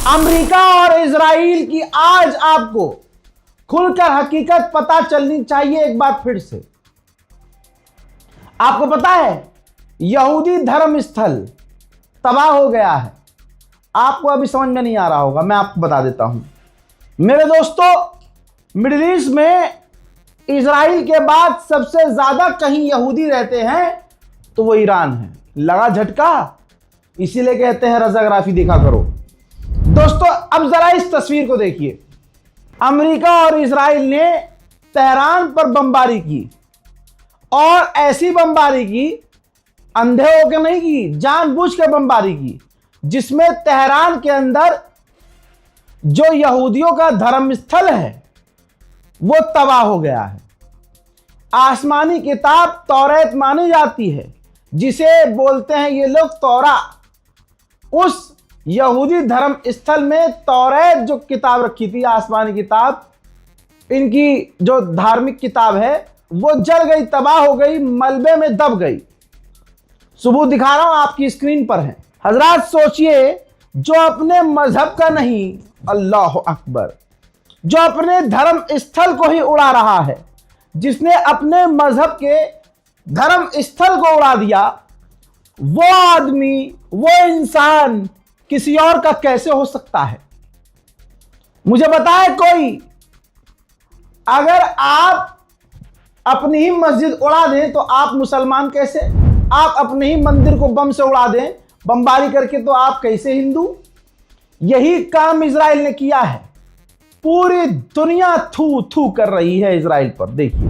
America और Israel की आज आपको खुलकर हकीकत पता चलनी चाहिए एक बार फिर से। आपको पता है यहूदी धर्म स्थल तबाह हो गया है। आपको अभी समझ में नहीं आ रहा होगा, मैं आपको बता देता हूं। मेरे दोस्तों, मिडिल ईस्ट में इजराइल के बाद सबसे ज्यादा कहीं यहूदी रहते हैं तो वो ईरान है। लगा झटका, इसीलिए कहते हैं रज़ाग्राफी देखा करो। दोस्तों अब जरा इस तस्वीर को देखिए। अमेरिका और इजराइल ने तेहरान पर बमबारी की, और ऐसी बमबारी की, अंधे होकर नहीं की, जानबूझकर बमबारी की, जिसमें तेहरान के अंदर जो यहूदियों का धर्म स्थल है वो तबाह हो गया है। आसमानी किताब तौरात मानी जाती है, जिसे बोलते हैं ये लोग तौरा। उस यहूदी धर्म स्थल में तौरात जो किताब रखी थी, आसमानी किताब, इनकी जो धार्मिक किताब है, वो जल गई, तबाह हो गई, मलबे में दब गई। सबूत दिखा रहा हूं, आपकी स्क्रीन पर है। हजरात सोचिए, जो अपने मजहब का नहीं, अल्लाह अकबर, जो अपने धर्म स्थल को ही उड़ा रहा है, जिसने अपने मजहब के धर्म स्थल को उड़ा दिया, वो आदमी, वो इंसान किसी और का कैसे हो सकता है? मुझे बताए कोई। अगर आप अपनी ही मस्जिद उड़ा दें तो आप मुसलमान कैसे? आप अपने ही मंदिर को बम से उड़ा दें, बमबारी करके, तो आप कैसे हिंदू? यही काम इजराइल ने किया है। पूरी दुनिया थू थू कर रही है इजराइल पर। देखिए,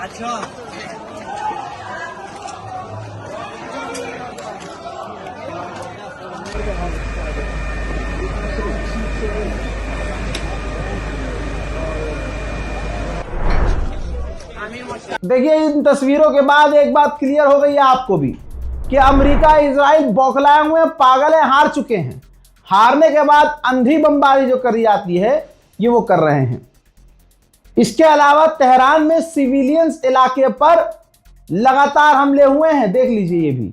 अच्छा देखिए, इन तस्वीरों के बाद एक बात क्लियर हो गई है आपको भी कि अमेरिका इजराइल बौखलाए हुए हैं, पागल हैं, हार चुके हैं। हारने के बाद अंधी बमबारी जो करी जाती है, ये वो कर रहे हैं। इसके अलावा तेहरान में सिविलियंस इलाके पर लगातार हमले हुए हैं, देख लीजिए ये भी।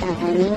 9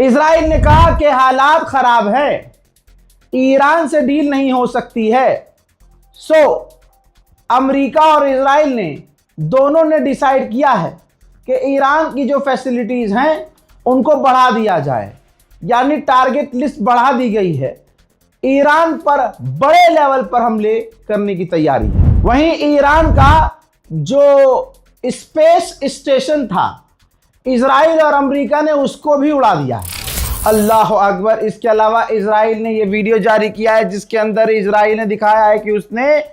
इजराइल ने कहा कि हालात खराब है, ईरान से डील नहीं हो सकती है। सो अमेरिका और इजराइल ने दोनों ने डिसाइड किया है कि ईरान की जो फैसिलिटीज हैं उनको बढ़ा दिया जाए, यानी टारगेट लिस्ट बढ़ा दी गई है। ईरान पर बड़े लेवल पर हमले करने की तैयारी है। वहीं ईरान का जो स्पेस स्टेशन था, इजराइल और अमेरिका ने उसको भी उड़ा दिया है। अल्लाह अकबर। इसके अलावा इजराइल ने यह वीडियो जारी किया है जिसके अंदर इजराइल ने दिखाया है कि उसने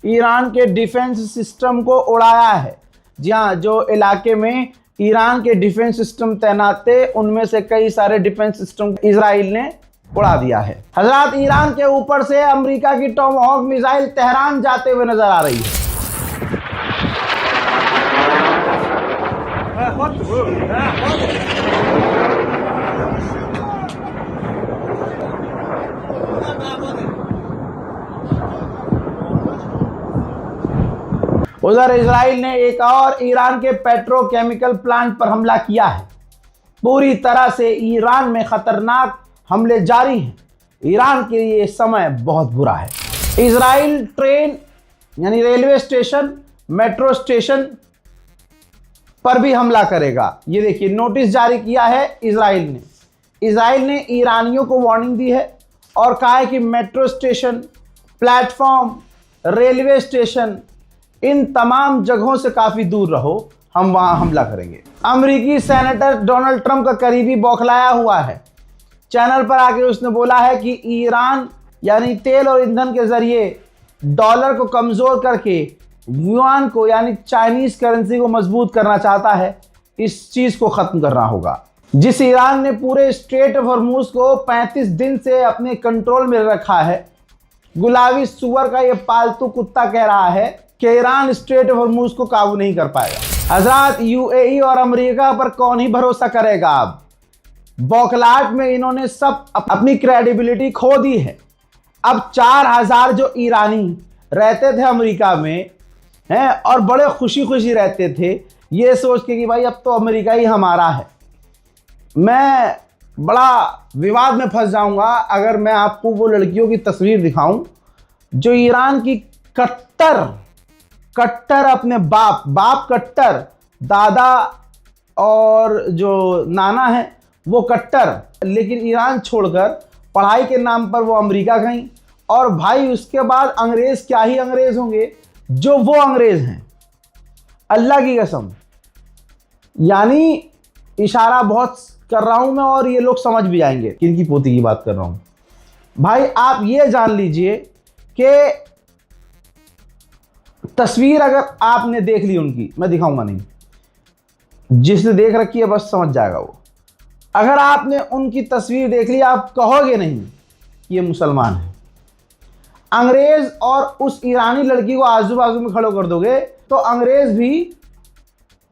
ईरान के डिफेंस सिस्टम को उड़ाया है। जी हाँ, जो इलाके में ईरान के डिफेंस सिस्टम तैनात थे उनमें से कई सारे डिफेंस सिस्टम इजराइल ने उड़ा दिया है। हजरात, ईरान के ऊपर से अमेरिका की टॉमहॉक मिसाइल तेहरान जाते हुए नजर आ रही है। उधर इजराइल ने एक और ईरान के पेट्रोकेमिकल प्लांट पर हमला किया है। पूरी तरह से ईरान में खतरनाक हमले जारी हैं। ईरान के लिए समय बहुत बुरा है। इजराइल ट्रेन यानी रेलवे स्टेशन, मेट्रो स्टेशन पर भी हमला करेगा। ये देखिए, नोटिस जारी किया है इजराइल ने। इजराइल ने ईरानियों को वार्निंग दी है और कहा है कि metro station, platform, railway station, इन तमाम जगहों से काफ़ी दूर रहो, हम वहाँ हमला करेंगे। अमेरिकी सेनेटर डोनाल्ड ट्रंप का करीबी बौखलाया हुआ है। चैनल पर आकर उसने बोला है कि ईरान यानी तेल और ईंधन के जरिए डॉलर को कमज़ोर करके युआन को यानी चाइनीज़ करेंसी को मजबूत करना चाहता है। इस चीज़ को ख़त्म करना होगा। जिस ईरान ने पूरे स्ट्रेट ऑफ हॉर्मुज़ को 35 दिन से अपने कंट्रोल में रखा है, गुलाबी सुअर का ये पालतू कुत्ता कह रहा है कि ईरान स्ट्रेट ऑफ हॉर्मुज़ को काबू नहीं कर पाएगा। हजरात, यूएई और अमेरिका पर कौन ही भरोसा करेगा। अब बौखलाहट में इन्होंने सब अपनी क्रेडिबिलिटी खो दी है। अब 4000 जो ईरानी रहते थे अमेरिका में हैं और बड़े खुशी खुशी रहते थे ये सोच के कि भाई अब तो अमेरिका ही हमारा है। मैं बड़ा विवाद में फंस जाऊंगा अगर मैं आपको वो लड़कियों की तस्वीर दिखाऊं जो ईरान की कट्टर अपने बाप कट्टर, दादा और जो नाना है वो कट्टर, लेकिन ईरान छोड़कर पढ़ाई के नाम पर वो अमेरिका गई। और भाई उसके बाद अंग्रेज क्या ही अंग्रेज होंगे जो वो अंग्रेज हैं, अल्लाह की कसम। यानी इशारा बहुत कर रहा हूं मैं और ये लोग समझ भी जाएंगे किनकी पोती की बात कर रहा हूं। भाई आप ये जान लीजिए कि तस्वीर अगर आपने देख ली उनकी, मैं दिखाऊंगा नहीं, जिसने देख रखी है बस समझ जाएगा वो। अगर आपने उनकी तस्वीर देख ली आप कहोगे नहीं कि ये मुसलमान है। अंग्रेज और उस ईरानी लड़की को आजू बाजू में खड़ो कर दोगे तो अंग्रेज भी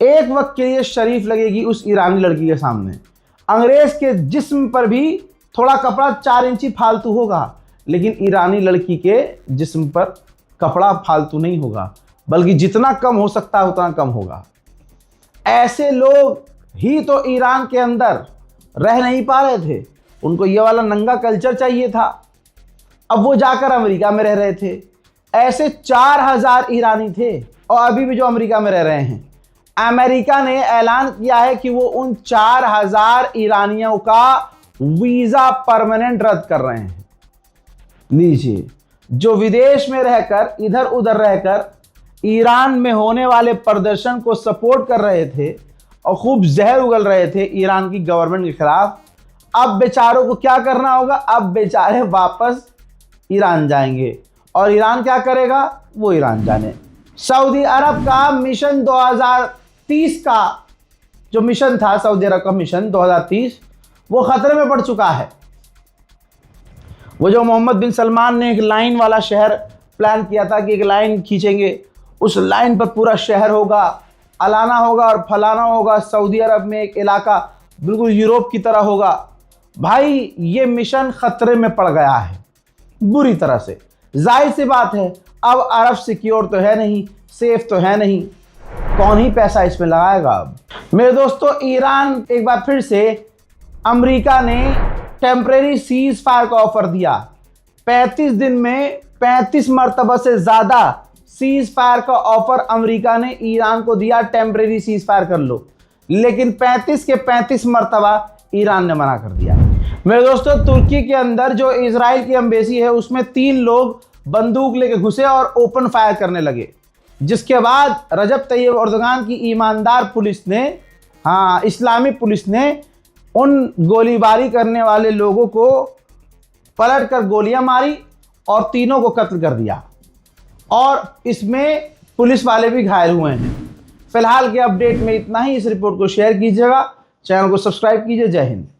एक वक्त के लिए शरीफ लगेगी उस ईरानी लड़की के सामने। अंग्रेज के जिस्म पर भी थोड़ा कपड़ा 4 इंची फालतू होगा, लेकिन ईरानी लड़की के जिस्म पर कपड़ा फालतू नहीं होगा, बल्कि जितना कम हो सकता है उतना कम होगा। ऐसे लोग ही तो ईरान के अंदर रह नहीं पा रहे थे, उनको ये वाला नंगा कल्चर चाहिए था। अब वो जाकर अमेरिका में रह रहे थे। ऐसे 4000 ईरानी थे और अभी भी जो अमेरिका में रह रहे हैं। अमेरिका ने ऐलान किया है कि वो उन 4000 ईरानियों का वीज़ा परमानेंट रद्द कर रहे हैं। लीजिए, जो विदेश में रहकर इधर उधर रहकर ईरान में होने वाले प्रदर्शन को सपोर्ट कर रहे थे और खूब जहर उगल रहे थे ईरान की गवर्नमेंट के खिलाफ, अब बेचारों को क्या करना होगा? अब बेचारे वापस ईरान जाएंगे और ईरान क्या करेगा वो ईरान जाने। सऊदी अरब का मिशन 2030 का जो मिशन था, सऊदी अरब का मिशन 2030, वो खतरे में पड़ चुका है। वो जो मोहम्मद बिन सलमान ने एक लाइन वाला शहर प्लान किया था कि एक लाइन खींचेंगे, उस लाइन पर पूरा शहर होगा, अलाना होगा और फलाना होगा। सऊदी अरब में एक इलाका बिल्कुल यूरोप की तरह होगा। भाई ये मिशन खतरे में पड़ गया है बुरी तरह से। जाहिर सी बात है, अब अरब सिक्योर तो है नहीं, सेफ तो है नहीं, कौन ही पैसा इसमें लगाएगा अब। मेरे दोस्तों, ईरान एक बार फिर से अमेरिका ने टेम्परेरी सीज फायर का ऑफर दिया। 35 दिन में 35 मरतबा से ज़्यादा सीज फायर का ऑफर अमेरिका ने ईरान को दिया, टेम्परेरी सीज फायर कर लो, लेकिन 35 के 35 मरतबा ईरान ने मना कर दिया। मेरे दोस्तों, तुर्की के अंदर जो इजराइल की एम्बेसी है उसमें 3 लोग बंदूक लेके घुसे और ओपन फायर करने लगे, जिसके बाद रजब तैयब एर्दोगान की ईमानदार पुलिस ने, इस्लामी पुलिस ने उन गोलीबारी करने वाले लोगों को पलट कर गोलियां मारी और तीनों को कत्ल कर दिया, और इसमें पुलिस वाले भी घायल हुए हैं। फिलहाल के अपडेट में इतना ही। इस रिपोर्ट को शेयर कीजिएगा, चैनल को सब्सक्राइब कीजिए। जय हिंद।